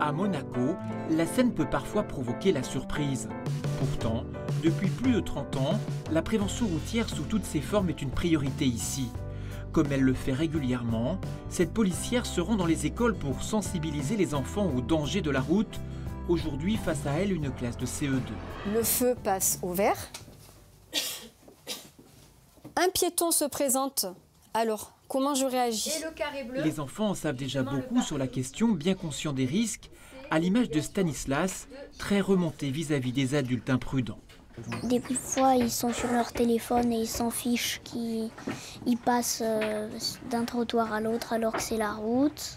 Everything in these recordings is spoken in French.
À Monaco, la scène peut parfois provoquer la surprise. Pourtant, depuis plus de 30 ans, la prévention routière sous toutes ses formes est une priorité ici. Comme elle le fait régulièrement, cette policière se rend dans les écoles pour sensibiliser les enfants aux dangers de la route. Aujourd'hui, face à elle, une classe de CE2. Le feu passe au vert. Un piéton se présente. Alors, comment je réagis? Et le carré bleu. Les enfants en savent déjà beaucoup sur la question, bien conscients des risques, à l'image de Stanislas, très remonté vis-à-vis des adultes imprudents. Des fois, ils sont sur leur téléphone et ils s'en fichent qu'ils passent d'un trottoir à l'autre alors que c'est la route.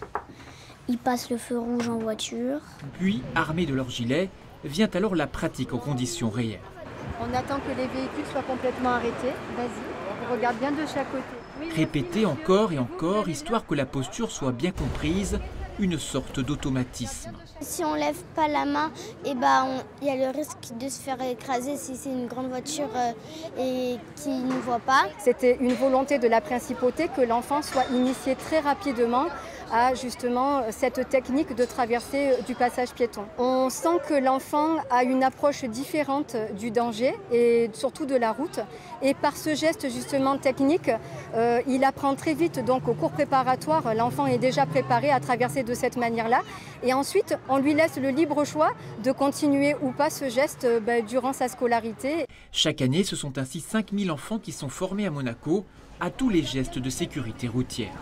Ils passent le feu rouge en voiture. Puis, armés de leur gilet, vient alors la pratique en conditions réelles. On attend que les véhicules soient complètement arrêtés. Vas-y, on regarde bien de chaque côté. Oui, Répéter encore et encore, histoire que la posture soit bien comprise, une sorte d'automatisme. Si on lève pas la main, il y a le risque de se faire écraser si c'est une grande voiture et qui ne voit pas. C'était une volonté de la principauté que l'enfant soit initié très rapidement à justement cette technique de traversée du passage piéton. On sent que l'enfant a une approche différente du danger et surtout de la route. Et par ce geste justement technique, il apprend très vite. Donc au cours préparatoire, l'enfant est déjà préparé à traverser de cette manière-là. Et ensuite, on lui laisse le libre choix de continuer ou pas ce geste durant sa scolarité. Chaque année, ce sont ainsi 5000 enfants qui sont formés à Monaco à tous les gestes de sécurité routière.